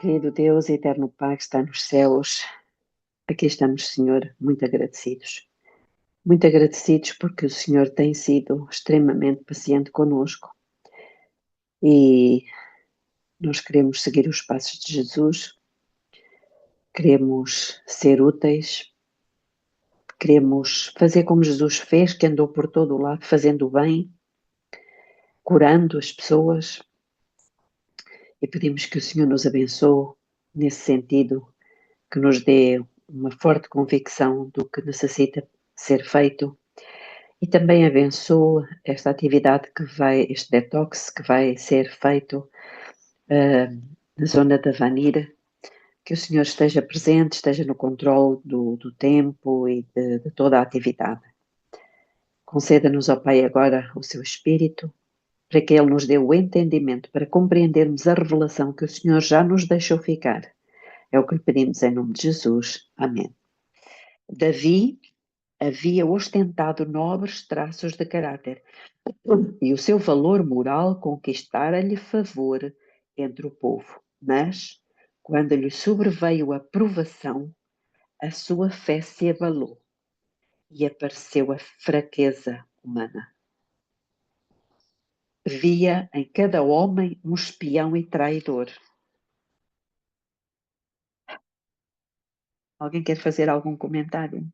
Querido Deus, eterno Pai que está nos céus, aqui estamos, Senhor, muito agradecidos. Muito agradecidos porque o Senhor tem sido extremamente paciente conosco e nós queremos seguir os passos de Jesus, queremos ser úteis, queremos fazer como Jesus fez, que andou por todo o lado fazendo o bem, curando as pessoas, e pedimos que o Senhor nos abençoe nesse sentido, que nos dê uma forte convicção do que necessita ser feito. E também abençoa esta atividade este detox que vai ser feito na zona da Vanira, que o Senhor esteja presente, esteja no controle do tempo e de toda a atividade. Conceda-nos, ó Pai, agora o seu Espírito, para que Ele nos dê o entendimento, para compreendermos a revelação que o Senhor já nos deixou ficar. É o que lhe pedimos em nome de Jesus. Amém. Davi havia ostentado nobres traços de caráter e o seu valor moral conquistara-lhe favor entre o povo. Mas, quando lhe sobreveio a provação, a sua fé se abalou e apareceu a fraqueza humana. Via em cada homem um espião e traidor. Alguém quer fazer algum comentário?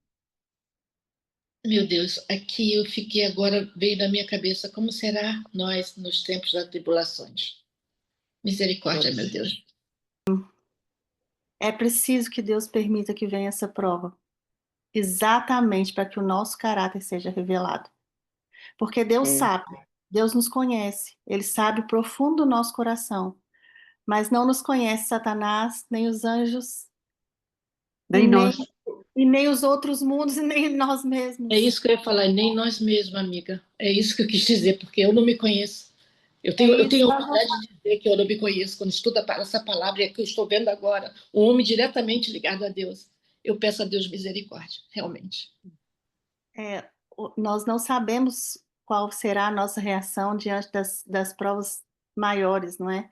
Meu Deus, aqui eu fiquei agora, veio na minha cabeça, como será nós nos tempos das tribulações? Misericórdia, meu Deus. É preciso que Deus permita que venha essa prova, exatamente para que o nosso caráter seja revelado. Porque Deus sabe, Deus nos conhece, Ele sabe o profundo do nosso coração, mas não nos conhece Satanás, nem os anjos, Nem nós. e nem os outros mundos, e nem nós mesmos. É isso que eu ia falar, nem nós mesmos, amiga. É isso que eu quis dizer, porque eu não me conheço. Eu tenho a humildade de dizer que eu não me conheço. Quando estudo essa palavra, é que eu estou vendo agora, um homem diretamente ligado a Deus. Eu peço a Deus misericórdia, realmente. Nós não sabemos qual será a nossa reação diante das provas maiores, não é?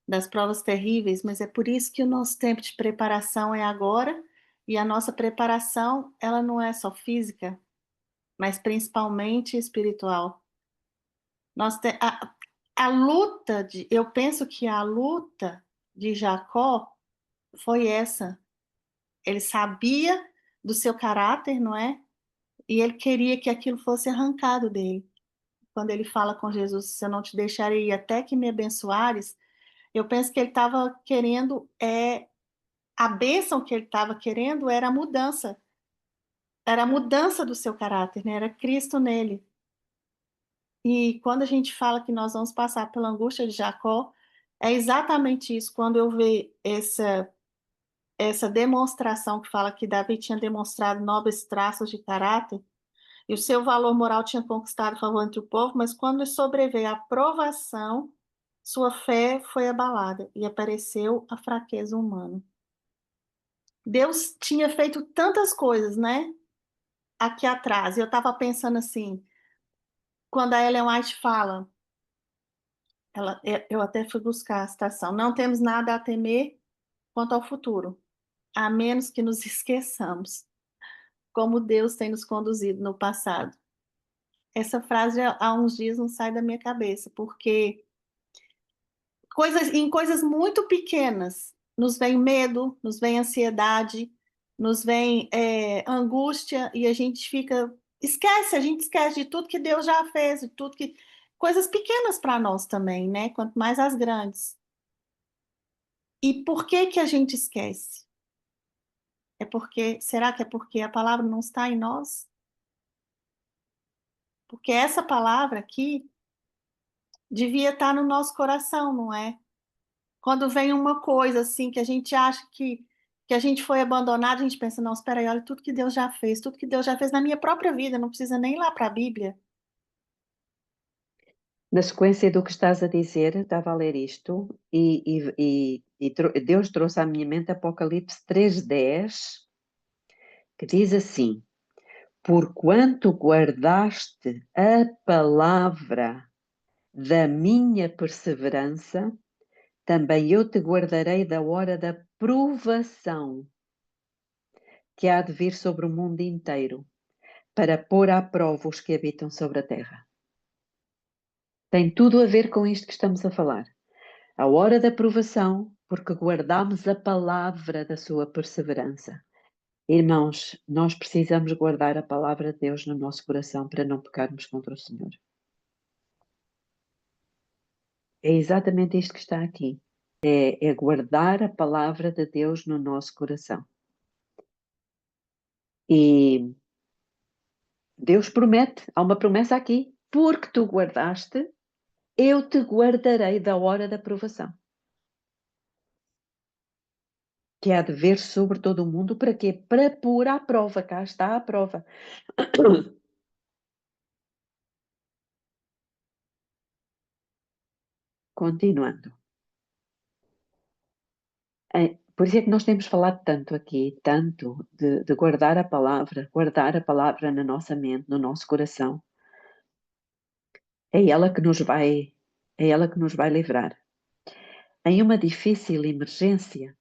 Das provas terríveis, mas é por isso que o nosso tempo de preparação é agora, e a nossa preparação, ela não é só física, mas principalmente espiritual. A luta eu penso que a luta de Jacó foi essa. Ele sabia do seu caráter, não é? E ele queria que aquilo fosse arrancado dele. Quando ele fala com Jesus, se eu não te deixarei ir até que me abençoares, eu penso que ele estava querendo, a bênção que ele estava querendo era a mudança do seu caráter, né? Era Cristo nele. E quando a gente fala que nós vamos passar pela angústia de Jacó, é exatamente isso. Quando eu vejo essa demonstração que fala que Davi tinha demonstrado nobres traços de caráter, e o seu valor moral tinha conquistado favor entre o povo, mas quando sobreveio a provação, sua fé foi abalada e apareceu a fraqueza humana. Deus tinha feito tantas coisas, né? Aqui atrás. Eu estava pensando assim, quando a Ellen White fala, eu até fui buscar a citação, não temos nada a temer quanto ao futuro, a menos que nos esqueçamos como Deus tem nos conduzido no passado. Essa frase há uns dias não sai da minha cabeça, porque em coisas muito pequenas nos vem medo, nos vem ansiedade, nos vem angústia, e a gente a gente esquece de tudo que Deus já fez, de tudo que coisas pequenas para nós também, né? Quanto mais as grandes. E por que que a gente esquece? Será que é porque a palavra não está em nós? Porque essa palavra aqui devia estar no nosso coração, não é? Quando vem uma coisa assim que a gente acha que a gente foi abandonado, a gente pensa, não, espera aí, olha tudo que Deus já fez, tudo que Deus já fez na minha própria vida, não precisa nem ir lá para a Bíblia. Na sequência do que estás a dizer, estava a ler isto e Deus trouxe à minha mente Apocalipse 3:10, que diz assim: porquanto guardaste a palavra da minha perseverança, também eu te guardarei da hora da provação que há de vir sobre o mundo inteiro, para pôr à prova os que habitam sobre a terra. Tem tudo a ver com isto que estamos a falar. A hora da provação, porque guardamos a palavra da sua perseverança. Irmãos, nós precisamos guardar a palavra de Deus no nosso coração para não pecarmos contra o Senhor. É exatamente isto que está aqui. É guardar a palavra de Deus no nosso coração. E Deus promete, há uma promessa aqui, porque tu guardaste, eu te guardarei da hora da provação. Que há de ver sobre todo o mundo, para quê? Para pôr à prova, cá está a prova. Continuando. Por isso é que nós temos falado tanto aqui, tanto de guardar a palavra na nossa mente, no nosso coração. É ela que nos vai livrar. Em uma difícil emergência,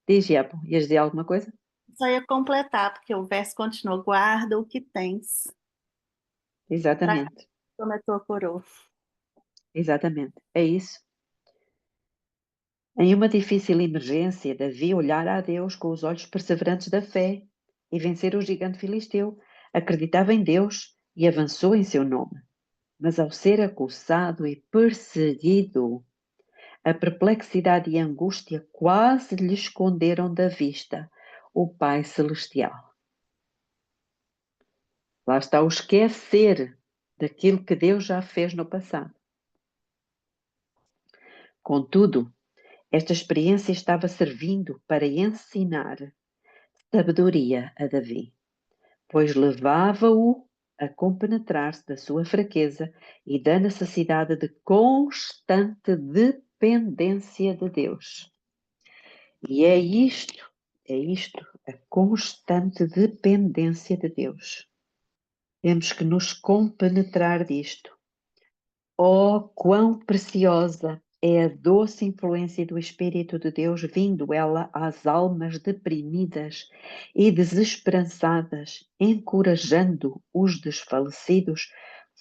diz, Iapo, ias dizer alguma coisa? Só ia completar, porque o verso continua, guarda o que tens, Exatamente, como a tua coroa. exatamente, é isso. Em uma difícil emergência, Davi olhara a Deus com os olhos perseverantes da fé e vencer o gigante filisteu. Acreditava em Deus e avançou em seu nome. Mas ao ser acusado e perseguido, a perplexidade e a angústia quase lhe esconderam da vista o Pai Celestial. Lá está o esquecer daquilo que Deus já fez no passado. Contudo, esta experiência estava servindo para ensinar sabedoria a Davi, pois levava-o a compenetrar-se da sua fraqueza e da necessidade de constante dependência de Deus. E é isto, a constante dependência de Deus. Temos que nos compenetrar disto. Oh, quão preciosa é a doce influência do Espírito de Deus, vindo ela às almas deprimidas e desesperançadas, encorajando os desfalecidos,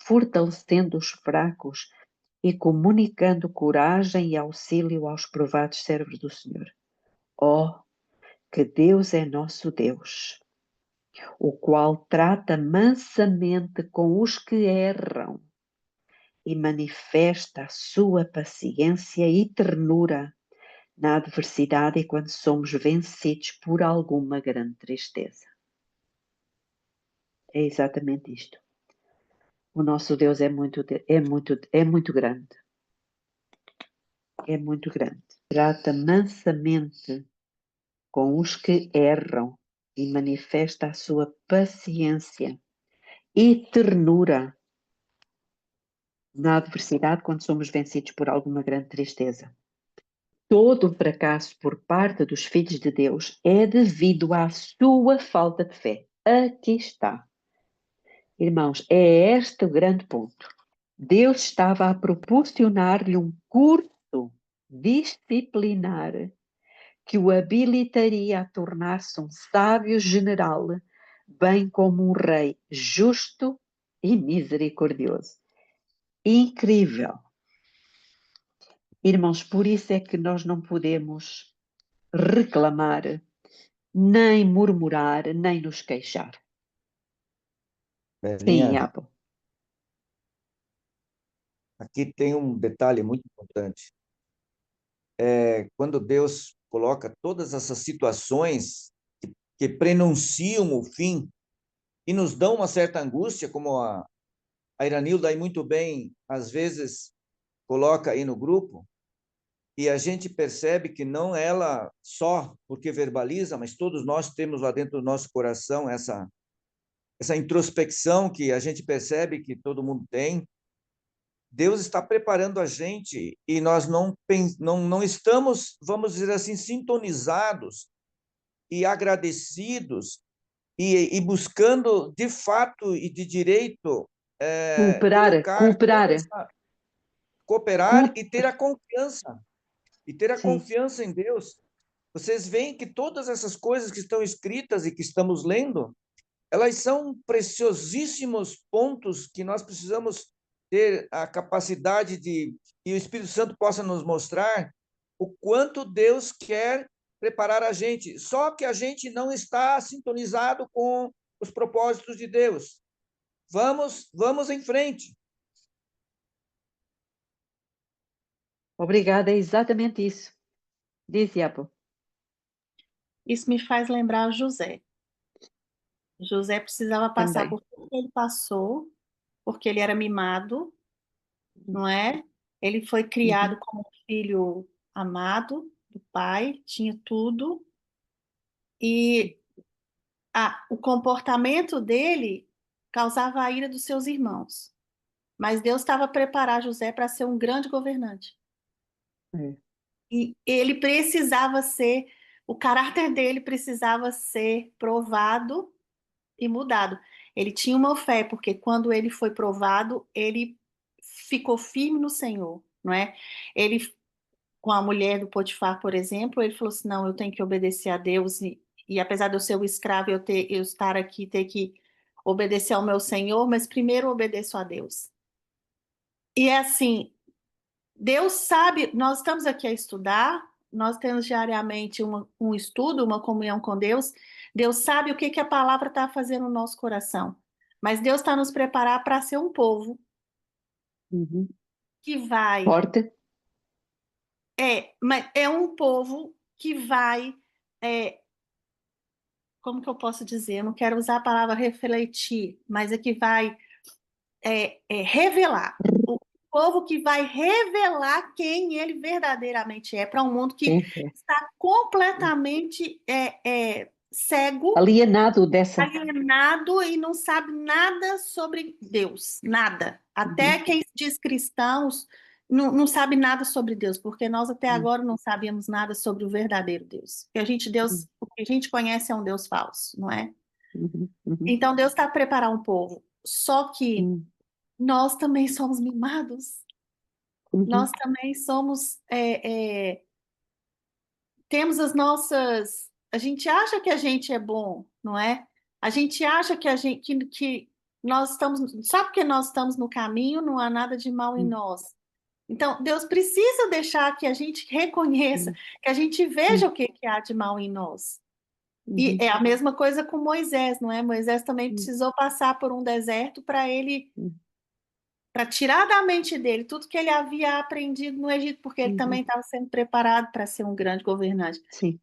fortalecendo os fracos e comunicando coragem e auxílio aos provados servos do Senhor. Oh, que Deus é nosso Deus, o qual trata mansamente com os que erram e manifesta a sua paciência e ternura na adversidade e quando somos vencidos por alguma grande tristeza. É exatamente isto. O nosso Deus é muito grande. É muito grande. Trata mansamente com os que erram e manifesta a sua paciência e ternura na adversidade quando somos vencidos por alguma grande tristeza. Todo o fracasso por parte dos filhos de Deus é devido à sua falta de fé. Aqui está. Irmãos, é este o grande ponto. Deus estava a proporcionar-lhe um curso disciplinar que o habilitaria a tornar-se um sábio general, bem como um rei justo e misericordioso. Incrível. Irmãos, por isso é que nós não podemos reclamar, nem murmurar, nem nos queixar. Sim, Belinha, Apple. aqui tem um detalhe muito importante. Quando Deus coloca todas essas situações que prenunciam o fim e nos dão uma certa angústia, como a Iranilda aí muito bem, às vezes, coloca aí no grupo, e a gente percebe que não ela só porque verbaliza, mas todos nós temos lá dentro do nosso coração essa introspecção que a gente percebe que todo mundo tem. Deus está preparando a gente e nós não estamos, vamos dizer assim, sintonizados e agradecidos e buscando de fato e de direito Cooperar. cooperar e ter a confiança e ter a Sim. confiança em Deus. Vocês veem que todas essas coisas que estão escritas e que estamos lendo, elas são preciosíssimos pontos que nós precisamos ter a capacidade de, e o Espírito Santo possa nos mostrar o quanto Deus quer preparar a gente, só que a gente não está sintonizado com os propósitos de Deus. Vamos em frente. Obrigada, é exatamente isso. Diz, Iapo. Isso me faz lembrar José. José precisava passar Também. por tudo que ele passou, porque ele era mimado, não é? Ele foi criado como um filho amado do pai, tinha tudo, e o comportamento dele causava a ira dos seus irmãos. Mas Deus estava preparando José para ser um grande governante. É. E ele precisava ser, o caráter dele precisava ser provado e mudado. Ele tinha uma fé, porque quando ele foi provado, ele ficou firme no Senhor, não é? Ele, com a mulher do Potifar, por exemplo, ele falou assim, não, eu tenho que obedecer a Deus, e apesar de eu ser o escravo, eu estar aqui, ter que obedecer ao meu Senhor, mas primeiro eu obedeço a Deus. E é assim, Deus sabe, nós estamos aqui a estudar, nós temos diariamente um estudo, uma comunhão com Deus. Deus sabe o que, que a palavra está fazendo no nosso coração. Mas Deus está nos preparar para ser um povo que vai. Forte. Mas é um povo que vai. Como que eu posso dizer? Eu não quero usar a palavra refletir, mas é que vai revelar. O povo que vai revelar quem ele verdadeiramente é para um mundo que está completamente cego, alienado dessa. alienado e não sabe nada sobre Deus, nada. Até quem se diz cristãos não sabe nada sobre Deus, porque nós até agora não sabíamos nada sobre o verdadeiro Deus. O que a gente conhece é um Deus falso, não é? Então Deus está a preparar um povo. Só que nós também somos mimados. Nós também somos. Temos as nossas. A gente acha que a gente é bom, não é? A gente acha que que nós estamos. Só porque nós estamos no caminho, não há nada de mal em nós. Então, Deus precisa deixar que a gente reconheça, que a gente veja o que há de mal em nós. E é a mesma coisa com Moisés, não é? Moisés também precisou passar por um deserto para tirar da mente dele tudo que ele havia aprendido no Egito, porque ele também estava sendo preparado para ser um grande governante. Sim.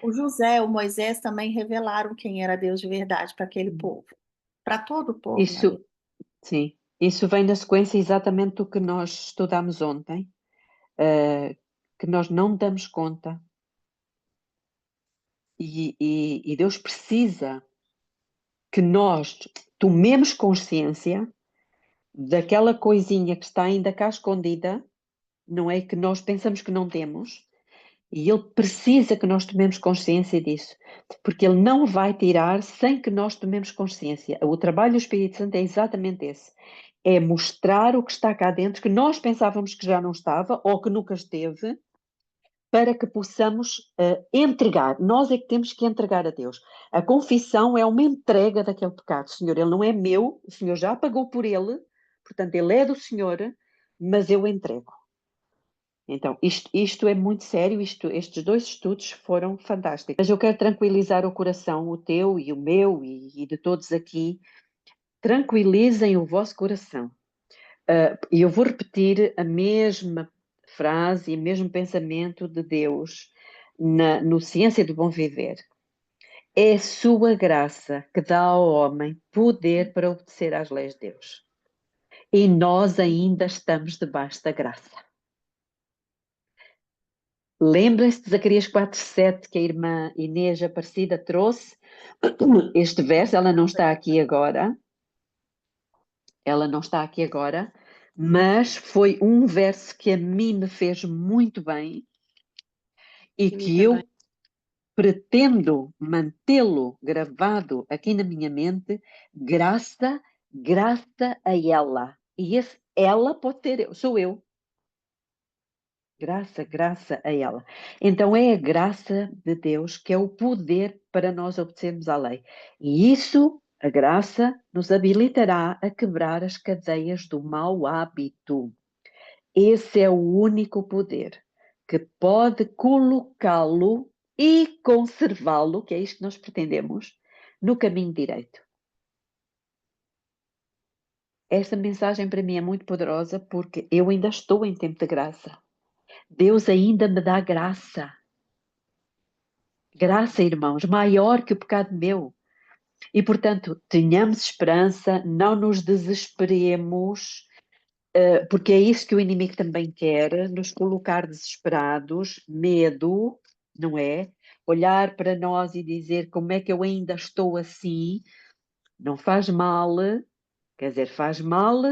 O José, o Moisés também revelaram quem era Deus de verdade para aquele povo, para todo o povo. Isso, sim. Isso vem na sequência exatamente do que nós estudamos ontem, que nós não damos conta. E Deus precisa que nós tomemos consciência daquela coisinha que está ainda cá escondida, não é? Que nós pensamos que não temos, e Ele precisa que nós tomemos consciência disso, porque Ele não vai tirar sem que nós tomemos consciência. O trabalho do Espírito Santo é exatamente esse, é mostrar o que está cá dentro, que nós pensávamos que já não estava, ou que nunca esteve, para que possamos entregar. Nós é que temos que entregar a Deus. A confissão é uma entrega daquele pecado. Senhor, ele não é meu, o Senhor já pagou por ele, portanto, ele é do Senhor, mas eu entrego. Então, isto é muito sério, estes dois estudos foram fantásticos. Mas eu quero tranquilizar o coração, o teu e o meu e de todos aqui. Tranquilizem o vosso coração. E eu vou repetir a mesma frase e o mesmo pensamento de Deus no Ciência do Bom Viver. É a sua graça que dá ao homem poder para obedecer às leis de Deus. E nós ainda estamos debaixo da graça. Lembrem-se de Zacarias 4:7 que a irmã Inês Aparecida trouxe. Este verso, ela não está aqui agora. Ela não está aqui agora, mas foi um verso que a mim me fez muito bem e que eu pretendo mantê-lo gravado aqui na minha mente, graça a ela. E esse ela pode ter, sou eu. Graça, graça a ela. Então é a graça de Deus que é o poder para nós obedecermos à lei. E isso, a graça, nos habilitará a quebrar as cadeias do mau hábito. Esse é o único poder que pode colocá-lo e conservá-lo, que é isto que nós pretendemos, no caminho direito. Esta mensagem para mim é muito poderosa porque eu ainda estou em tempo de graça. Deus ainda me dá graça. Graça, irmãos, maior que o pecado meu. E, portanto, tenhamos esperança, não nos desesperemos, porque é isso que o inimigo também quer, nos colocar desesperados, medo, não é? Olhar para nós e dizer como é que eu ainda estou assim, não faz mal, quer dizer, faz mal,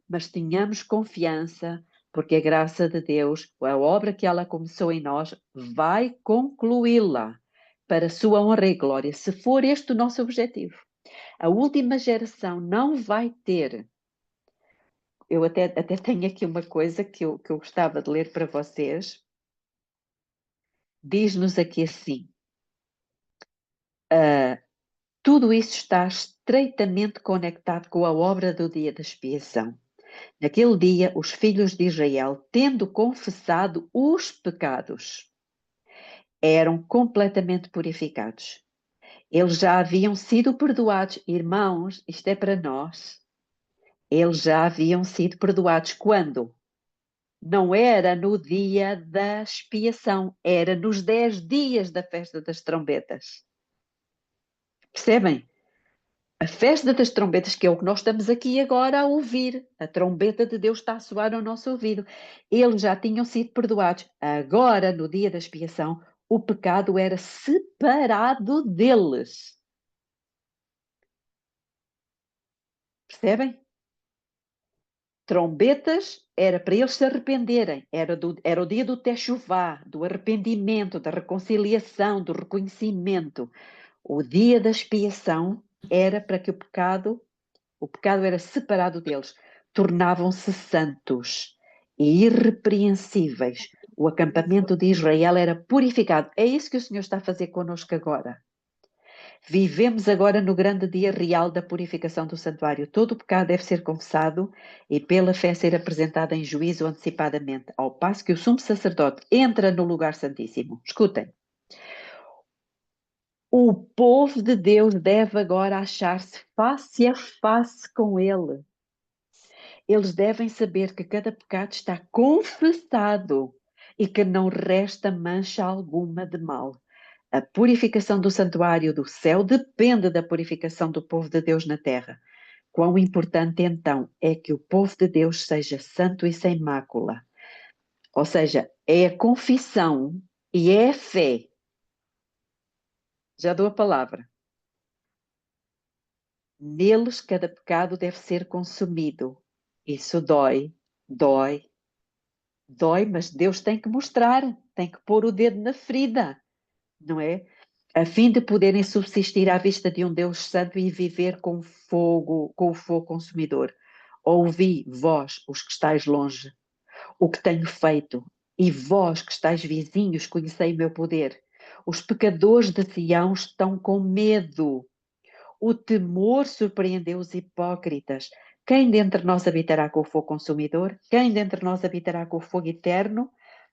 mas tenhamos confiança, porque a graça de Deus, a obra que ela começou em nós, vai concluí-la para a sua honra e glória, se for este o nosso objetivo. A última geração não vai ter. Eu até tenho aqui uma coisa que eu gostava de ler para vocês. Diz-nos aqui assim: tudo isso está estreitamente conectado com a obra do dia da expiação. Naquele dia, os filhos de Israel, tendo confessado os pecados, eram completamente purificados. Eles já haviam sido perdoados. Irmãos, isto é para nós. Eles já haviam sido perdoados. Quando? Não era no dia da expiação, era nos 10 dias da festa das trombetas. Percebem? A festa das trombetas, que é o que nós estamos aqui agora a ouvir. A trombeta de Deus está a soar no nosso ouvido. Eles já tinham sido perdoados. Agora, no dia da expiação, o pecado era separado deles. Percebem? Trombetas era para eles se arrependerem. Era o dia do Teshuvá, do arrependimento, da reconciliação, do reconhecimento. O dia da expiação era para que o pecado era separado deles. Tornavam-se santos e irrepreensíveis. O acampamento de Israel era purificado. É isso que o Senhor está a fazer connosco agora. Vivemos agora no grande dia real da purificação do santuário. Todo o pecado deve ser confessado e pela fé ser apresentado em juízo antecipadamente, ao passo que o sumo sacerdote entra no lugar santíssimo. Escutem. O povo de Deus deve agora achar-se face a face com ele. Eles devem saber que cada pecado está confessado e que não resta mancha alguma de mal. A purificação do santuário do céu depende da purificação do povo de Deus na terra. Quão importante então é que o povo de Deus seja santo e sem mácula. Ou seja, é a confissão e é a fé. Já dou a palavra. Neles cada pecado deve ser consumido. Isso dói, mas Deus tem que mostrar, tem que pôr o dedo na ferida, não é? A fim de poderem subsistir à vista de um Deus santo e viver com o fogo consumidor. Ouvi, vós, os que estáis longe, o que tenho feito, e vós que estáis vizinhos, conhecei o meu poder. Os pecadores de Sião estão com medo. O temor surpreendeu os hipócritas. Quem dentre nós habitará com o fogo consumidor? Quem dentre nós habitará com o fogo eterno?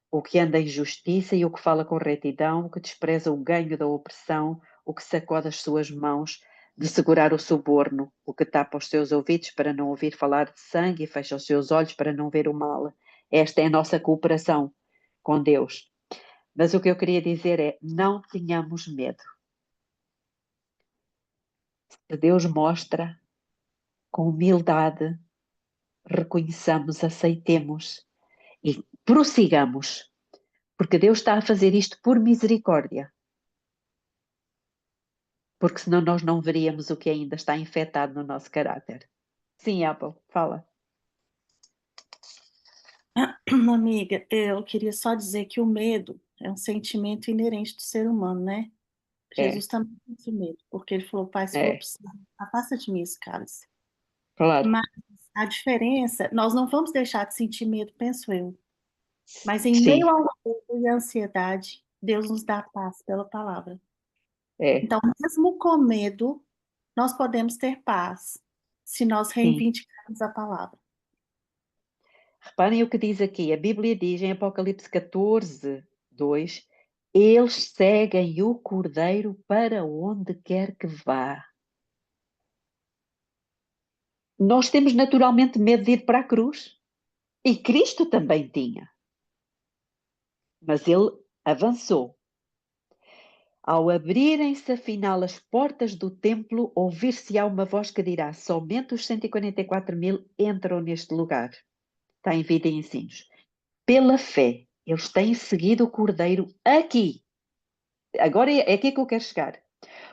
O que anda em justiça e o que fala com retidão, o que despreza o ganho da opressão, o que sacode as suas mãos de segurar o suborno, o que tapa os seus ouvidos para não ouvir falar de sangue e fecha os seus olhos para não ver o mal. Esta é a nossa cooperação com Deus. Mas o que eu queria dizer é, não tenhamos medo. Se Deus mostra, com humildade, reconheçamos, aceitemos e prossigamos, porque Deus está a fazer isto por misericórdia. Porque senão nós não veríamos o que ainda está infectado no nosso caráter. Sim, Apple, fala. Amiga, eu queria só dizer que o medo é um sentimento inerente do ser humano, né? Jesus também tem esse medo, porque ele falou, Pai, se for possível, afasta de mim esse cálice. Claro. Mas a diferença, nós não vamos deixar de sentir medo, penso eu. Mas em Sim, meio ao medo e à ansiedade, Deus nos dá paz pela palavra. é, Então, mesmo com medo, nós podemos ter paz se nós sim. reivindicarmos a palavra. Reparem o que diz aqui. A Bíblia diz em Apocalipse 14, 2: eles seguem o Cordeiro para onde quer que vá. Nós temos naturalmente medo de ir para a cruz. E Cristo também tinha. Mas ele avançou. Ao abrirem-se afinal as portas do templo, ouvir-se-á uma voz que dirá: somente os 144.000 entram neste lugar. Está em Vida e Ensinos. Pela fé, eles têm seguido o Cordeiro aqui. Agora é aqui que eu quero chegar.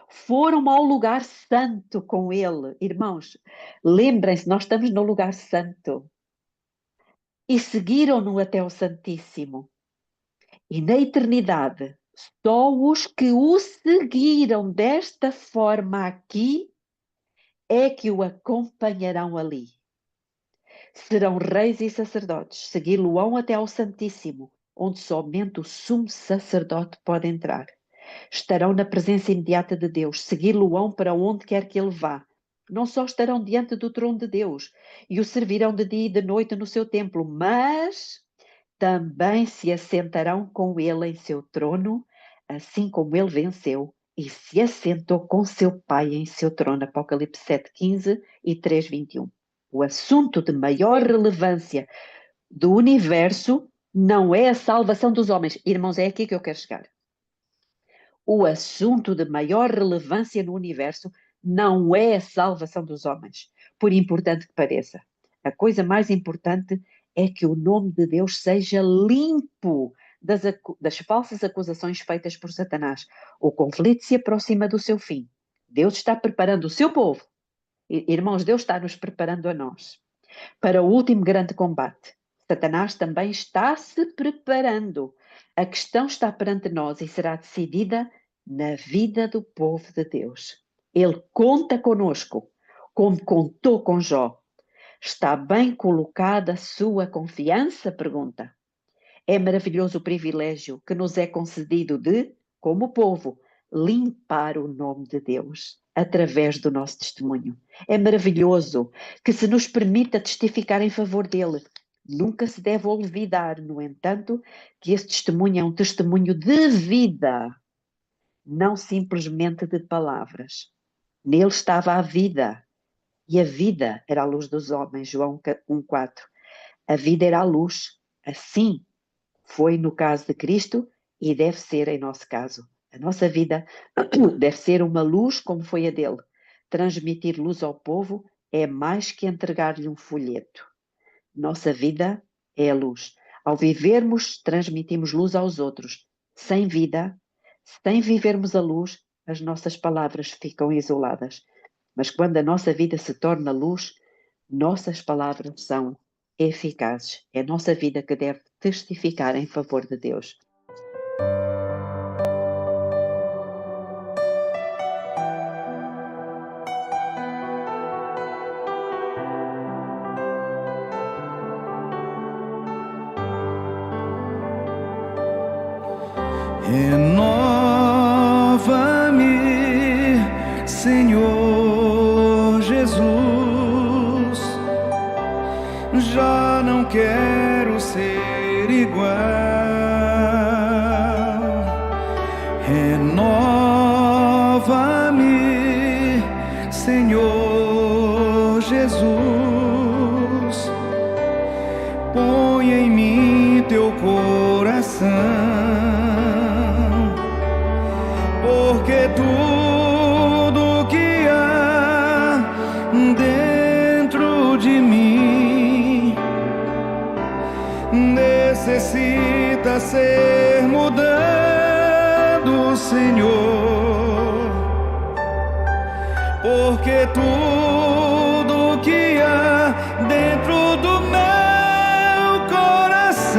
Foram ao lugar santo com ele. Irmãos, lembrem-se, nós estamos no lugar santo. E seguiram-no até o Santíssimo. E na eternidade, só os que o seguiram desta forma aqui é que o acompanharão ali. Serão reis e sacerdotes, segui-lo-ão até ao Santíssimo, onde somente o sumo sacerdote pode entrar. Estarão na presença imediata de Deus, segui-lo-ão para onde quer que ele vá. Não só estarão diante do trono de Deus e o servirão de dia e de noite no seu templo, mas também se assentarão com ele em seu trono, assim como ele venceu e se assentou com seu Pai em seu trono. Apocalipse 7:15 e 3:21. O assunto de maior relevância do universo não é a salvação dos homens. Irmãos, é aqui que eu quero chegar. O assunto de maior relevância no universo não é a salvação dos homens, por importante que pareça. A coisa mais importante é que o nome de Deus seja limpo das falsas acusações feitas por Satanás. O conflito se aproxima do seu fim. Deus está preparando o seu povo. Irmãos, Deus está nos preparando a nós para o último grande combate. Satanás também está se preparando. A questão está perante nós e será decidida na vida do povo de Deus. Ele conta conosco, como contou com Jó. Está bem colocada a sua confiança? Pergunta. É maravilhoso o privilégio que nos é concedido de, como povo, limpar o nome de Deus através do nosso testemunho. É maravilhoso que se nos permita testificar em favor dele. Nunca se deve olvidar, no entanto, que esse testemunho é um testemunho de vida, não simplesmente de palavras. Nele estava a vida, e a vida era a luz dos homens, João 1:4. A vida era a luz, assim foi no caso de Cristo e deve ser em nosso caso. A nossa vida deve ser uma luz como foi a dele. Transmitir luz ao povo é mais que entregar-lhe um folheto. Nossa vida é a luz. Ao vivermos, transmitimos luz aos outros. Sem vida, sem vivermos a luz, as nossas palavras ficam isoladas. Mas quando a nossa vida se torna luz, nossas palavras são eficazes. É a nossa vida que deve testificar em favor de Deus. Renova-me, Senhor Jesus. Já não quero ser igual. Renova-me, Senhor Jesus. Põe em mim teu coração, porque tudo que há dentro de mim necessita ser mudado, Senhor, porque tudo que há dentro do meu coração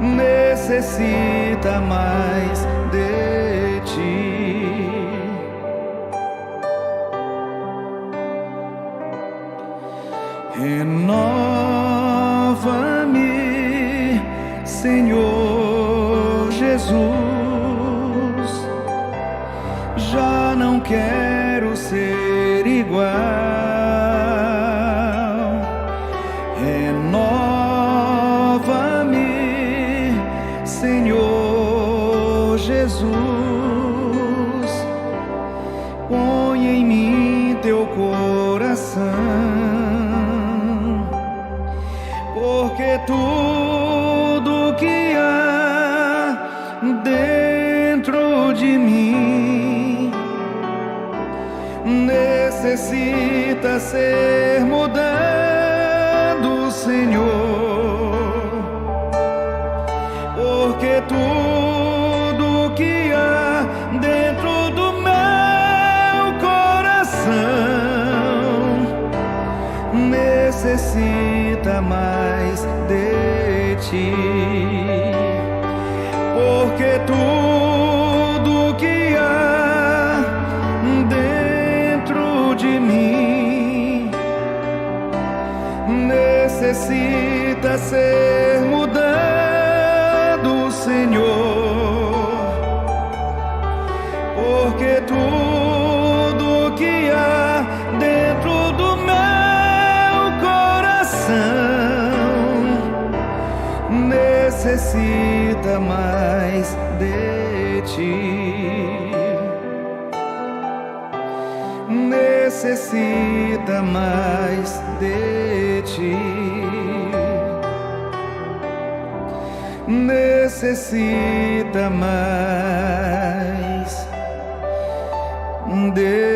necessita mais de ti. Renova-me, Senhor Jesus, já não quero ser igual. Renova-me, Senhor Jesus, põe em mim teu coração, porque tudo que há dentro de mim necessita ser mudado, Senhor, porque tudo que há dentro do meu coração necessita mais de ti, porque tudo que há dentro de mim necessita ser mudado, Senhor, porque tudo que há dentro do meu coração necessita mais de ti, necessita mais de ti, necessita mais de